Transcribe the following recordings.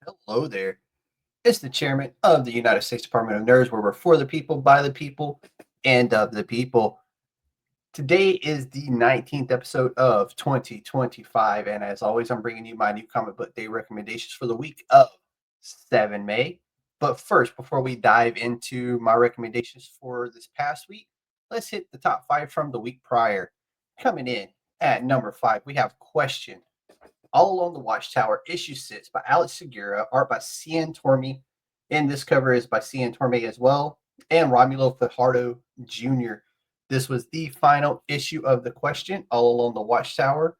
Hello there. It's the chairman of the United States Department of Nerds, where we're for the people, by the people, and of the people. Today is the 19th episode of 2025, and as always, I'm bringing you my new comic book day recommendations for the week of 7 May. But first, before we dive into my recommendations for this past week, let's hit the top five from the week prior. Coming in at number 5, we have Question All Along the Watchtower, issue 6 by Alex Segura, art by Cian Tormey, and this cover is by Cian Tormey as well, and Romulo Fajardo Jr. This was the final issue of the Question All Along the Watchtower.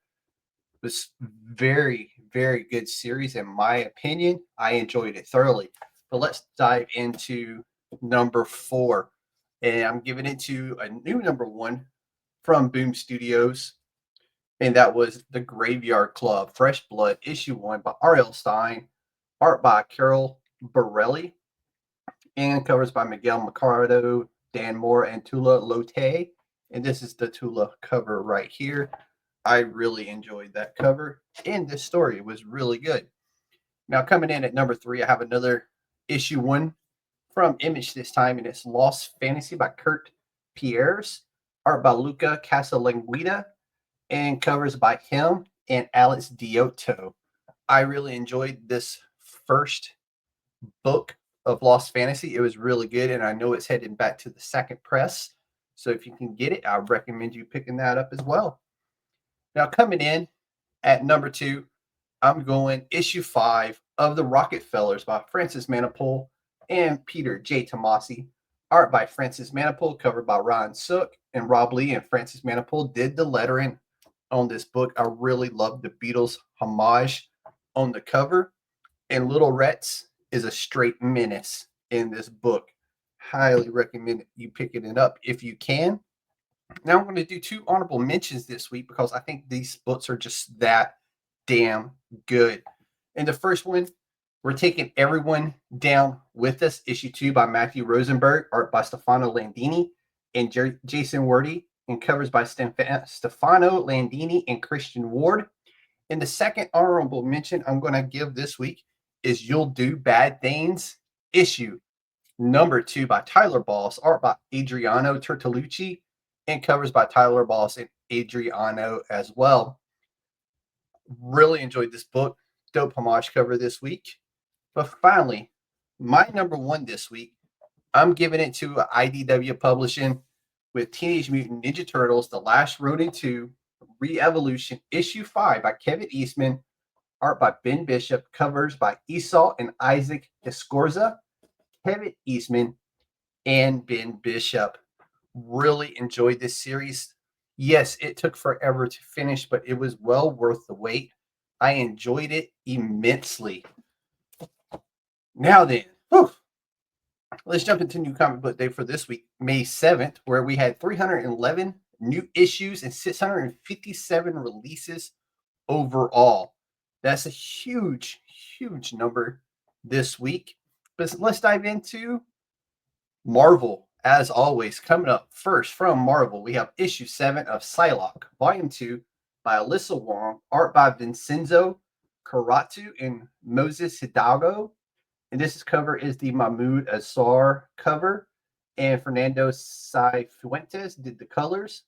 It was very, very good series in my opinion. I enjoyed it thoroughly. But let's dive into number 4, and I'm giving it to a new number 1 from Boom Studios, and that was The Graveyard Club, Fresh Blood, issue 1 by R.L. Stine, art by Carola Borelli, and covers by Miguel Mercado, Dan Moore, and Tula Lote. And this is the Tula cover right here. I really enjoyed that cover, and this story was really good. Now, coming in at number 3, I have another issue 1 from Image this time, and it's Lost Fantasy by Curt Pires, art by Luca Casalanguida, and covers by him and Alex Diotto. I really enjoyed this first book of Lost Fantasy. It was really good, and I know it's heading back to the second press. So if you can get it, I recommend you picking that up as well. Now, coming in at number 2, I'm going issue 5 of The Rocketfellers by Francis Manapul and Peter J. Tomasi. Art by Francis Manapul, covered by Ron Sook, and Rob Lee and Francis Manapul did the lettering on this book. I really love the Beatles homage on the cover, and Little Rets is a straight menace in this book. Highly recommend you picking it up if you can. Now I'm going to do 2 honorable mentions this week because I think these books are just that damn good. And the first one, we're taking Everyone Down With Us, issue 2 by Matthew Rosenberg, art by Stefano Landini and Jason Wordy, and covers by Stefano Landini and Christian Ward. And the second honorable mention I'm going to give this week is You'll Do Bad Things, issue number 2 by Tyler Boss, art by Adriano Tertolucci, and covers by Tyler Boss and Adriano as well. Really enjoyed this book. Dope homage cover this week. But finally, my number 1 this week, I'm giving it to IDW Publishing with Teenage Mutant Ninja Turtles, The Last Ronin 2, Re-Evolution, issue 5 by Kevin Eastman, art by Ben Bishop, covers by Esau and Isaac Escorza, Kevin Eastman, and Ben Bishop. Really enjoyed this series. Yes, it took forever to finish, but it was well worth the wait. I enjoyed it immensely. Now then, let's jump into New Comic Book Day for this week, May 7th, where we had 311 new issues and 657 releases overall. That's a huge, huge number this week. But let's dive into Marvel. As always, coming up first from Marvel, we have issue 7 of Psylocke, volume 2 by Alyssa Wong, art by Vincenzo Carratu and Moses Hidalgo. And this cover is the Mahmoud Azar cover. And Fernando Cifuentes did the colors.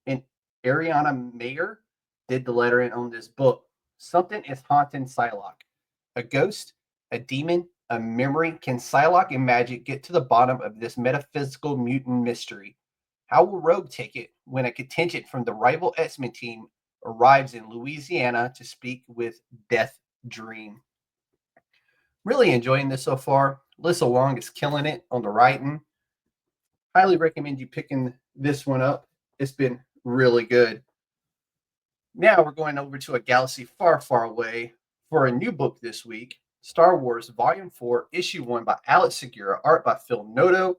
And Ariana Mayer did the lettering on this book. Something is haunting Psylocke. A ghost, a demon, a memory. Can Psylocke and magic get to the bottom of this metaphysical mutant mystery? How will Rogue take it when a contingent from the rival X-Men team arrives in Louisiana to speak with Death Dream? Really enjoying this so far. Alyssa Wong is killing it on the writing. Highly recommend you picking this one up. It's been really good. Now we're going over to a galaxy far, far away for a new book this week. Star Wars Volume 4, Issue 1 by Alex Segura, art by Phil Noto,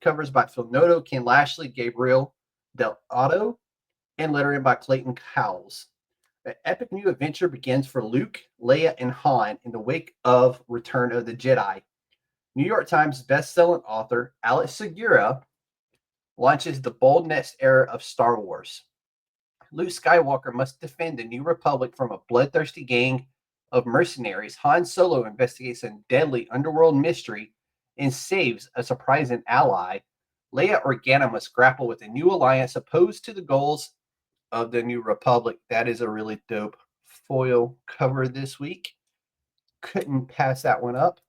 covers by Phil Noto, Ken Lashley, Gabriel Del Otto, and lettering by Clayton Cowles. An epic new adventure begins for Luke, Leia, and Han in the wake of Return of the Jedi. New York Times best-selling author Alex Segura launches the bold next era of Star Wars. Luke Skywalker must defend the New Republic from a bloodthirsty gang of mercenaries, Han Solo investigates a deadly underworld mystery and saves a surprising ally. Leia Organa must grapple with a new alliance opposed to the goals of the New Republic. That is a really dope foil cover this week. Couldn't pass that one up.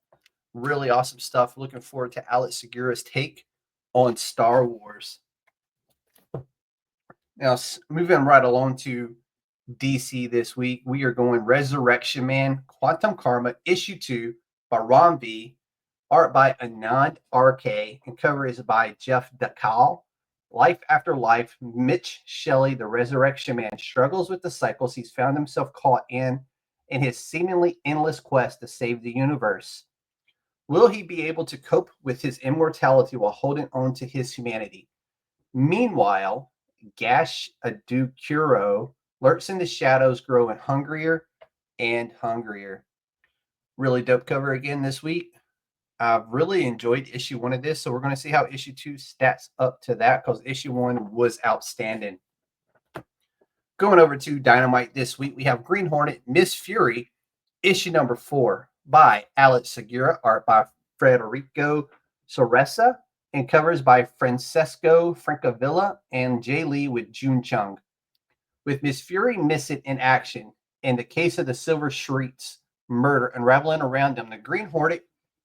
Really awesome stuff. Looking forward to Alex Segura's take on Star Wars. Now, moving right along to DC this week, we are going Resurrection Man, Quantum Karma, Issue 2 by Ron V, art by Anand RK, and cover is by Jeff Dacal. Life after life, Mitch Shelley, the Resurrection Man, struggles with the cycles he's found himself caught in his seemingly endless quest to save the universe. Will he be able to cope with his immortality while holding on to his humanity? Meanwhile, Gash Adukuro lurks in the shadows, growing hungrier and hungrier. Really dope cover again this week. I've really enjoyed issue 1 of this, so we're going to see how issue 2 stats up to that, because issue 1 was outstanding. Going over to Dynamite this week, we have Green Hornet, Miss Fury, issue number 4 by Alex Segura, art by Federico Soressa, and covers by Francesco Francavilla and Jay Lee with June Chung. With Miss Fury missing in action and the case of the Silver Shriek's murder unraveling around them, the Green Hornet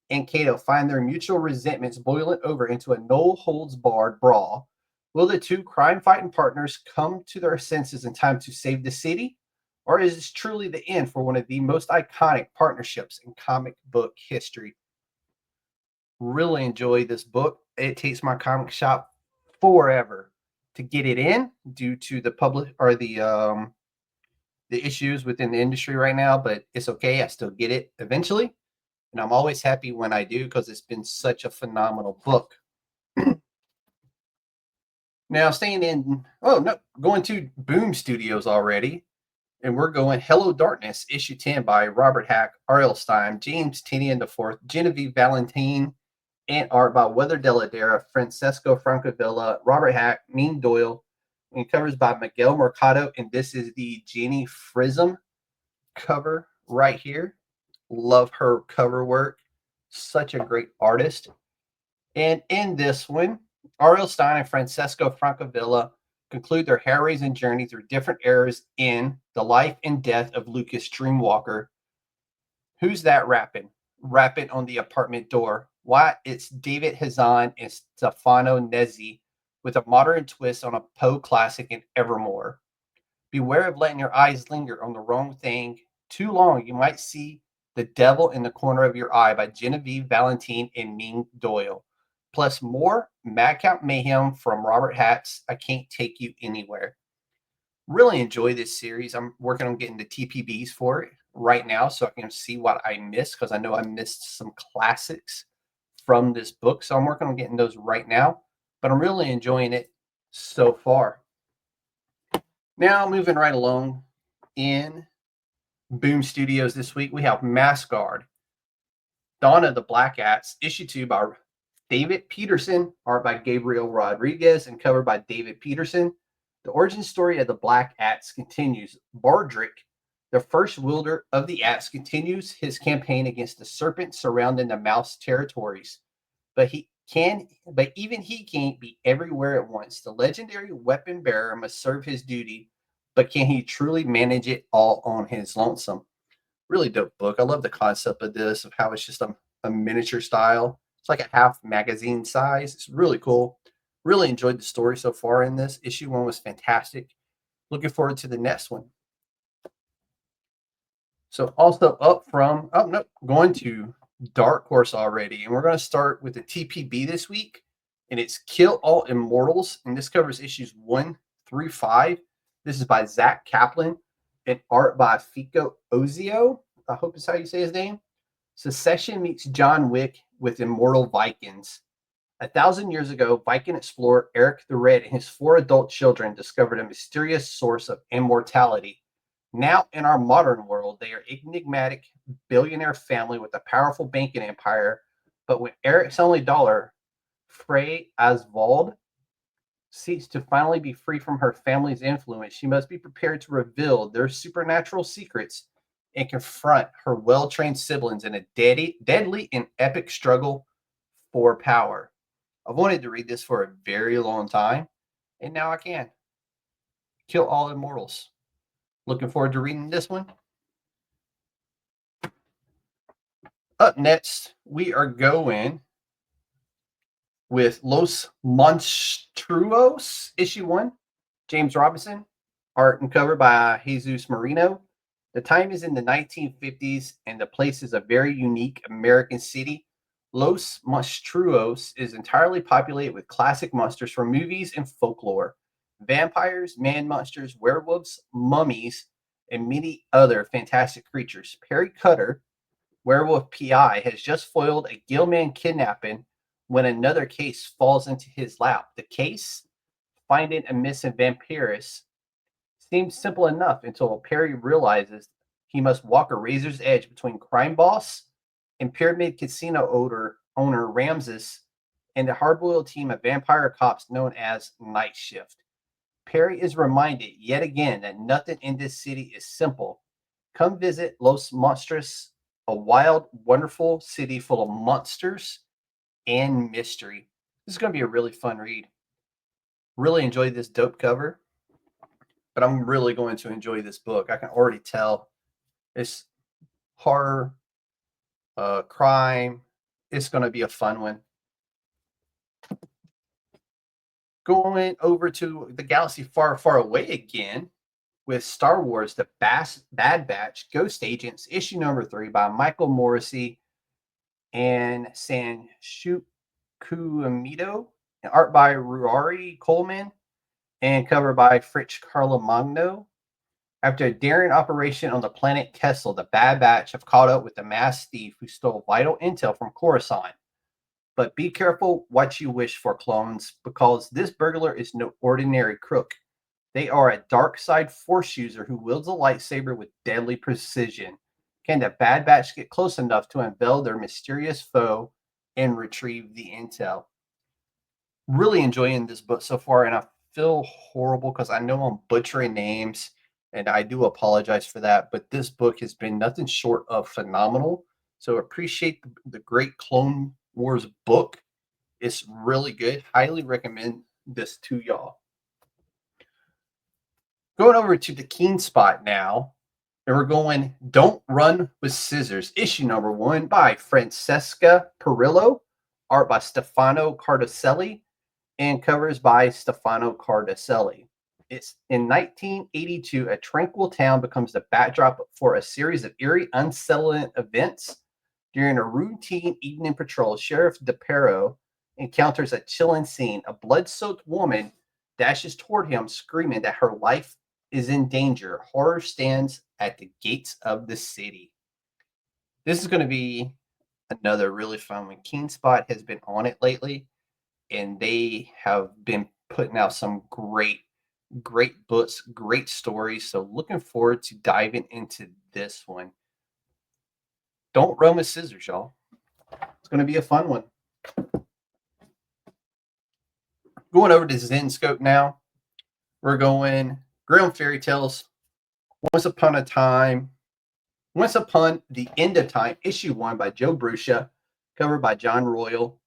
and Kato find their mutual resentments boiling over into a no-holds-barred brawl. Will the two crime-fighting partners come to their senses in time to save the city? Or is this truly the end for one of the most iconic partnerships in comic book history? Really enjoy this book. It takes my comic shop forever to get it in due to the public or the issues within the industry right now, but it's okay. I still get it eventually. And I'm always happy when I do, because it's been such a phenomenal book. Now, going to Boom Studios already. And we're going Hello Darkness, issue 10 by Robert Hack, R.L. Stine, James Tinian IV, Genevieve Valentine, and art by Weather Deladera, Francesco Francavilla, Robert Hack, Mean Doyle, and covers by Miguel Mercado. And this is the Jeannie Frism cover right here. Love her cover work. Such a great artist. And in this one, R.L. Stine and Francesco Francavilla conclude their hair-raising journey through different eras in the life and death of Lucas Dreamwalker. Who's that rapping? Rapping on the apartment door. Why, it's David Hazan and Stefano Nezzi with a modern twist on a Poe classic and Evermore. Beware of letting your eyes linger on the wrong thing too long. You might see The Devil in the Corner of Your Eye by Genevieve Valentine and Ming Doyle. Plus more Madcap Mayhem from Robert Hack's I Can't Take You Anywhere. Really enjoy this series. I'm working on getting the TPBs for it right now so I can see what I missed, because I know I missed some classics from this book. So I'm working on getting those right now, but I'm really enjoying it so far. Now, moving right along in Boom Studios this week, we have Mask Guard, Dawn of the Black Ats, issue 2 by David Peterson, art by Gabriel Rodriguez, and covered by David Peterson. The origin story of the Black Ats continues. Bardrick, the first wielder of the Ats, continues his campaign against the serpent surrounding the Mouse territories. But even he can't be everywhere at once. The legendary weapon bearer must serve his duty, but can he truly manage it all on his lonesome? Really dope book. I love the concept of this, of how it's just a miniature style. It's like a half magazine size. It's really cool. Really enjoyed the story so far in this. Issue 1 was fantastic. Looking forward to the next one. So also going to Dark Horse already. And we're going to start with the TPB this week. And it's Kill All Immortals. And this covers issues 1 through 5. This is by Zach Kaplan and art by Fico Ozio. I hope it's how you say his name. Secession meets John Wick with immortal Vikings. 1,000 years ago, Viking explorer Eric the Red and his 4 adult children discovered a mysterious source of immortality. Now, in our modern world, they are enigmatic billionaire family with a powerful banking empire. But when Eric's only daughter, Frey Asvald, seeks to finally be free from her family's influence, she must be prepared to reveal their supernatural secrets and confront her well-trained siblings in a deadly and epic struggle for power. I've wanted to read this for a very long time, and now I can. Kill all immortals. Looking forward to reading this one. Up next, we are going with Los Monstruos, issue 1. James Robinson, art and cover by Jesus Marino. The time is in the 1950s, and the place is a very unique American city. Los Monstruos is entirely populated with classic monsters from movies and folklore. Vampires, man monsters, werewolves, mummies, and many other fantastic creatures. Perry Cutter, werewolf PI, has just foiled a Gilman kidnapping when another case falls into his lap. The case, finding a missing vampiress, seems simple enough until Perry realizes he must walk a razor's edge between crime boss and Pyramid Casino owner Ramses and the hard-boiled team of vampire cops known as Night Shift. Perry is reminded yet again that nothing in this city is simple. Come visit Los Monstros, a wild, wonderful city full of monsters and mystery. This is going to be a really fun read. Really enjoyed this dope cover, but I'm really going to enjoy this book. I can already tell. It's horror, crime. It's going to be a fun one. Going over to the galaxy far, far away again with Star Wars, The Bad Batch, Ghost Agents, issue number 3 by Michael Morrissey and San Shukuamido, art by Ruari Coleman, and cover by Fritz Carlomagno. After a daring operation on the planet Kessel, the Bad Batch have caught up with the masked thief who stole vital intel from Coruscant. But be careful what you wish for, clones, because this burglar is no ordinary crook. They are a dark side force user who wields a lightsaber with deadly precision. Can the Bad Batch get close enough to unveil their mysterious foe and retrieve the intel? Really enjoying this book so far, and I feel horrible because I know I'm butchering names, and I do apologize for that, but this book has been nothing short of phenomenal. So appreciate the great Clone Wars book. It's really good. Highly recommend this to y'all. Going over to the Keenspot now, and we're going Don't Run with Scissors, issue number 1 by Francesca Perillo, art by Stefano Cardacelli, and covers by Stefano Cardacelli. It's in 1982, a tranquil town becomes the backdrop for a series of eerie, unsettling events. During a routine evening patrol, Sheriff DePero encounters a chilling scene. A blood-soaked woman dashes toward him, screaming that her life is in danger. Horror stands at the gates of the city. This is going to be another really fun one. Keenspot has been on it lately, and they have been putting out some great books, great stories. So looking forward to diving into this one. Don't run with scissors, y'all. It's going to be a fun one. Going over to Zenescope now. We're going Grimm Fairy Tales, Once Upon the End of Time, issue 1 by Joe Brucia, covered by John Royal.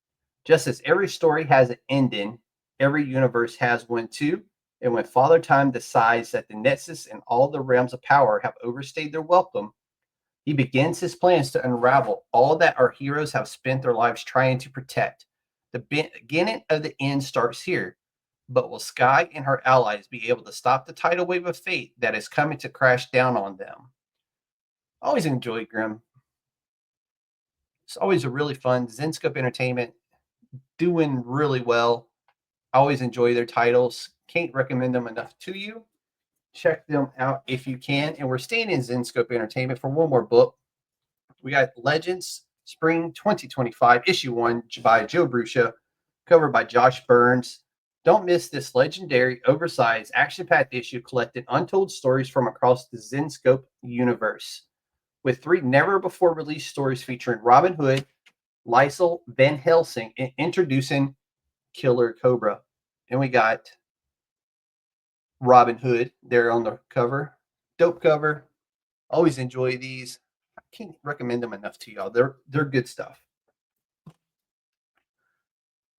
Just as every story has an ending, every universe has one too. And when Father Time decides that the Nexus and all the realms of power have overstayed their welcome, he begins his plans to unravel all that our heroes have spent their lives trying to protect. The beginning of the end starts here. But will Sky and her allies be able to stop the tidal wave of fate that is coming to crash down on them? I always enjoy Grimm. It's always a really fun. Zenescope Entertainment doing really well. I always enjoy their titles. Can't recommend them enough to you. Check them out if you can. And we're staying in Zenescope Entertainment for one more book. We got Legends Spring 2025, issue 1 by Joe Brucia, covered by Josh Burns. Don't miss this legendary, oversized, action-packed issue collecting untold stories from across the Zenescope universe, with 3 never-before-released stories featuring Robin Hood, Lysel Van Helsing, and introducing Killer Cobra. And we got Robin Hood there on the cover. Dope cover. Always enjoy these. I can't recommend them enough to y'all. They're good stuff.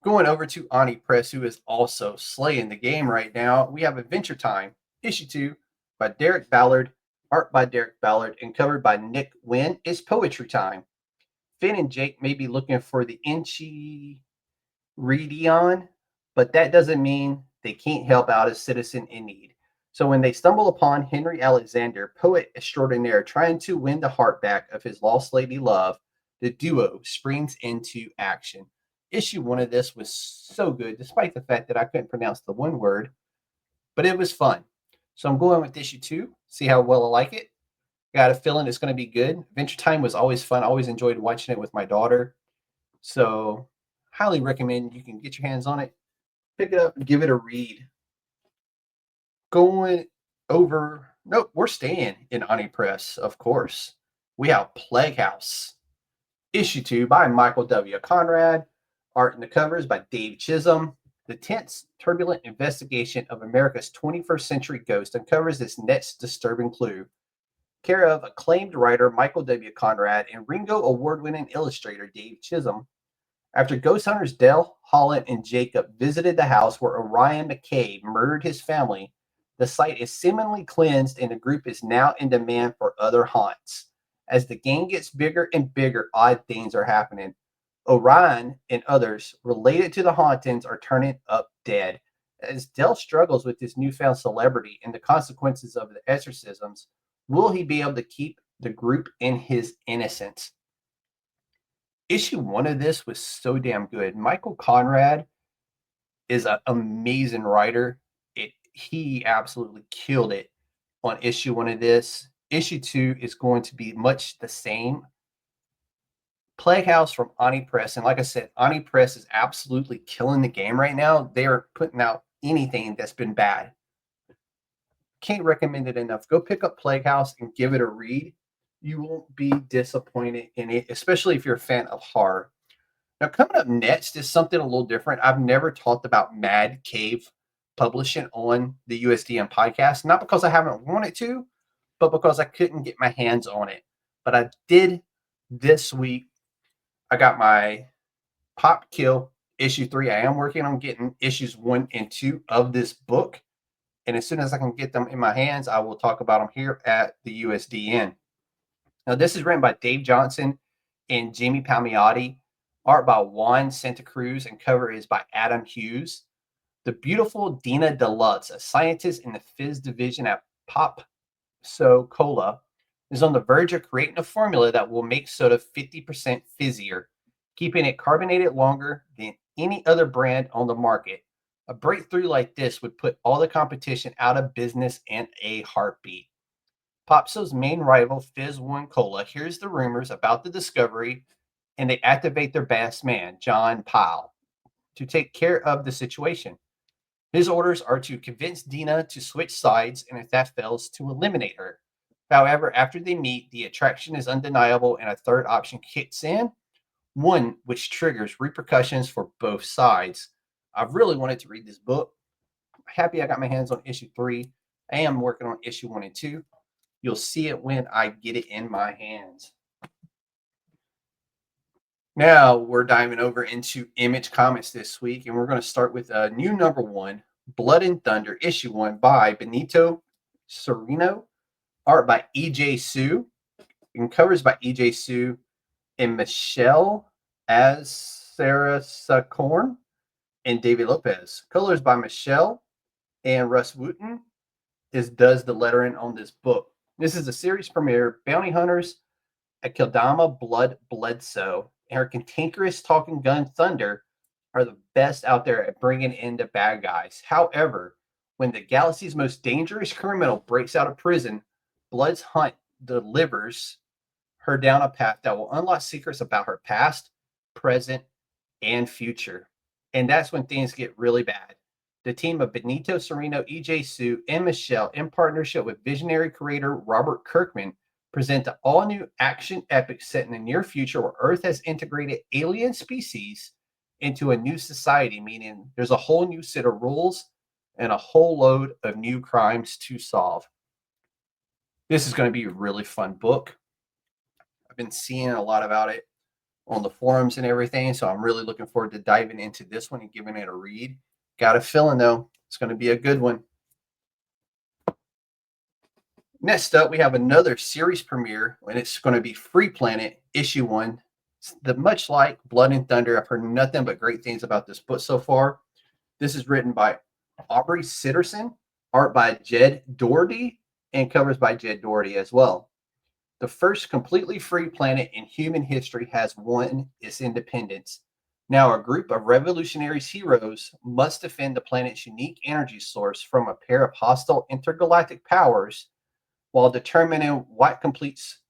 Going over to Oni Press, who is also slaying the game right now, we have Adventure Time, issue 2 by Derek Ballard, art by Derek Ballard, and covered by Nick Wynn. It's poetry time. Finn and Jake may be looking for the Inchy Redion, but that doesn't mean they can't help out a citizen in need. So when they stumble upon Henry Alexander, poet extraordinaire, trying to win the heart back of his lost lady love, the duo springs into action. Issue 1 of this was so good, despite the fact that I couldn't pronounce the one word, but it was fun. So I'm going with issue 2, see how well I like it. Got a feeling it's going to be good. Adventure Time was always fun. I always enjoyed watching it with my daughter. So highly recommend you can get your hands on it, pick it up, and give it a read. Going over, nope, we're staying in Oni Press, of course. We have Plague House, issue 2 by Michael W. Conrad, art in the covers by Dave Chisholm. The tense, turbulent investigation of America's 21st century ghost uncovers this next disturbing clue. Care of acclaimed writer Michael W. Conrad and Ringo award-winning illustrator Dave Chisholm. After ghost hunters Dell, Holland, and Jacob visited the house where Orion McCabe murdered his family, the site is seemingly cleansed and the group is now in demand for other haunts. As the gang gets bigger and bigger, odd things are happening. Orion and others related to the hauntings are turning up dead. As Dell struggles with his newfound celebrity and the consequences of the exorcisms, will he be able to keep the group in his innocence? Issue 1 of this was so damn good. Michael Conrad is an amazing writer. He absolutely killed it on issue 1 of this. Issue 2 is going to be much the same. Plague House from Oni Press, and like I said, Oni Press is absolutely killing the game right now. They are putting out anything that's been bad. Can't recommend it enough. Go pick up Plague House and give it a read. You won't be disappointed in it, especially if you're a fan of horror. Now, coming up next is something a little different. I've never talked about Mad Cave Publishing on the USDN podcast, not because I haven't wanted to, but because I couldn't get my hands on it. But I did this week. I got my Pop Kill issue 3. I am working on getting issues 1 and 2 of this book. And as soon as I can get them in my hands, I will talk about them here at the USDN. Now, this is written by Dave Johnson and Jamie Palmiotti. Art by Juan Santa Cruz, and cover is by Adam Hughes. The beautiful Dina Deluxe, a scientist in the Fizz division at Cola, is on the verge of creating a formula that will make soda 50% fizzier, keeping it carbonated longer than any other brand on the market. A breakthrough like this would put all the competition out of business in a heartbeat. Popso's main rival, Fizz One Cola, hears the rumors about the discovery, and they activate their best man, John Pyle, to take care of the situation. His orders are to convince Dina to switch sides, and if that fails, to eliminate her. However, after they meet, the attraction is undeniable, and a third option kicks in, one which triggers repercussions for both sides. I've really wanted to read this book. I'm happy I got my hands on issue 3. I am working on issue 1 and 2. You'll see it when I get it in my hands. Now we're diving over into Image Comics this week, and we're going to start with a new number 1, Blood and Thunder, issue 1 by Benito Sereno, art by E.J. Sue, and covers by E.J. Sue and Michelle Azarasacorn and David Lopez. Colors by Michelle, and Russ Wooten does the lettering on this book. This is a series premiere. Bounty hunters Akildama Blood Bledsoe and her cantankerous talking gun Thunder are the best out there at bringing in the bad guys. However, when the galaxy's most dangerous criminal breaks out of prison, Blood's hunt delivers her down a path that will unlock secrets about her past, present, and future. And that's when things get really bad. The team of Benito Sereno, E.J. Sue, and Michelle, in partnership with visionary creator Robert Kirkman, present an all-new action epic set in the near future where Earth has integrated alien species into a new society, meaning there's a whole new set of rules and a whole load of new crimes to solve. This is going to be a really fun book. I've been seeing a lot about it on the forums and everything, so I'm really looking forward to diving into this one and giving it a read. Got a feeling, though, it's going to be a good one. Next up, we have another series premiere, and it's going to be Free Planet, Issue 1. Much like Blood and Thunder, I've heard nothing but great things about this book so far. This is written by Aubrey Sitterson, art by Jed Doherty, and covers by Jed Doherty as well. The first completely free planet in human history has won its independence. Now, a group of revolutionary heroes must defend the planet's unique energy source from a pair of hostile intergalactic powers while determining what completes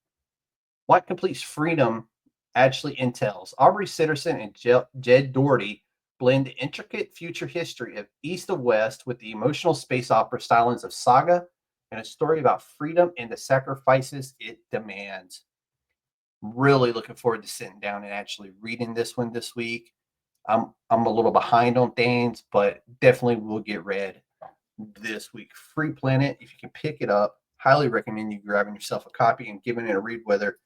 freedom actually entails. Aubrey Sitterson and Jed Doherty blend the intricate future history of East of West with the emotional space opera stylings of Saga and a story about freedom and the sacrifices it demands. Really looking forward to sitting down and actually reading this one this week. I'm a little behind on things, but definitely will get read this week. Free Planet, if you can pick it up, highly recommend you grabbing yourself a copy and giving it a read, whether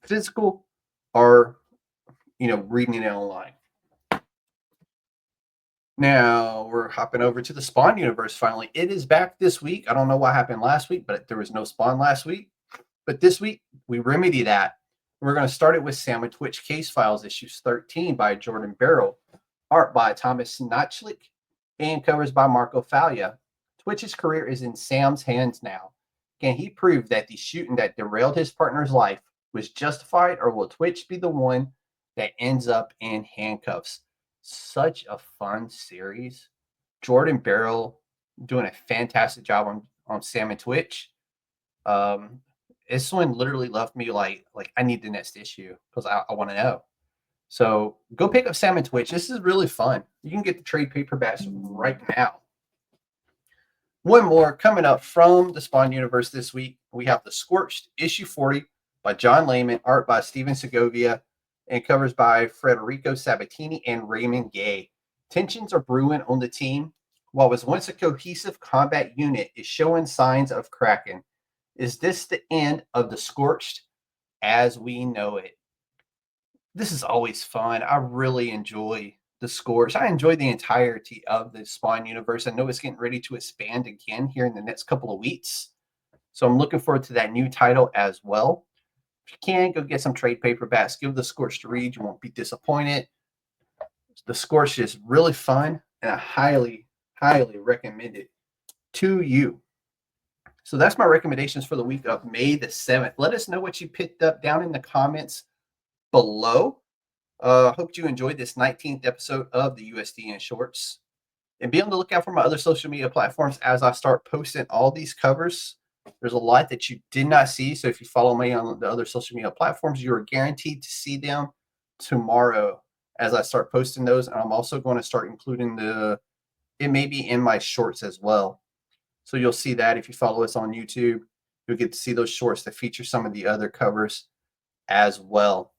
physical or reading it online. Now we're hopping over to the Spawn universe finally. It is back this week. I don't know what happened last week, but there was no Spawn last week. But this week, we remedy that. We're going to start it with Sam and Twitch Case Files, issues 13 by Jordan Barrow, art by Thomas Notchlick, and covers by Marco Falia. Twitch's career is in Sam's hands now. Can he prove that the shooting that derailed his partner's life was justified, or will Twitch be the one that ends up in handcuffs? Such a fun series. Jordan Barrow doing a fantastic job on Sam and Twitch. This one literally left me like I need the next issue because I want to know. So go pick up Sam and Twitch. This is really fun. You can get the trade paperbacks right now. One more coming up from the Spawn universe this week. We have The Scorched, issue 40 by John Layman, art by Steven Segovia, and covers by Federico Sabatini and Raymond Gay. Tensions are brewing on the team. What was once a cohesive combat unit is showing signs of cracking. Is this the end of The Scorched as we know it? This is always fun. I really enjoy The Scorched. I enjoy the entirety of the Spawn universe. I know it's getting ready to expand again here in the next couple of weeks. So I'm looking forward to that new title as well. If you can, go get some trade paperbacks. Give The Scorched a read. You won't be disappointed. The Scorched is really fun, and I highly, highly recommend it to you. So that's my recommendations for the week of May the 7th. Let us know what you picked up down in the comments below. Hope you enjoyed this 19th episode of the USDN Shorts. And be on the lookout for my other social media platforms as I start posting all these covers. There's a lot that you did not see. So if you follow me on the other social media platforms, you are guaranteed to see them tomorrow as I start posting those. And I'm also going to start including it may be in my shorts as well. So you'll see that if you follow us on YouTube, you'll get to see those shorts that feature some of the other covers as well.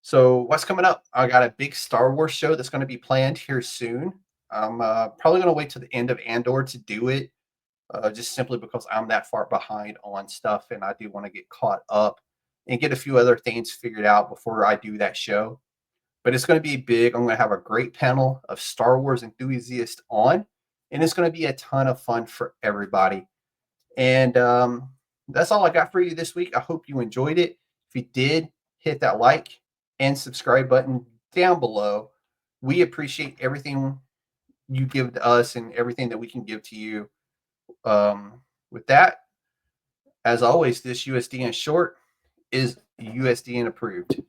So what's coming up? I got a big Star Wars show that's going to be planned here soon. I'm probably going to wait till the end of Andor to do it, just simply because I'm that far behind on stuff, and I do want to get caught up and get a few other things figured out before I do that show. But it's going to be big. I'm going to have a great panel of Star Wars enthusiasts on, and it's going to be a ton of fun for everybody. And that's all I got for you this week. I hope you enjoyed it. If you did, hit that like and subscribe button down below. We appreciate everything you give to us and everything that we can give to you. With that, as always, this USDN short is USDN approved.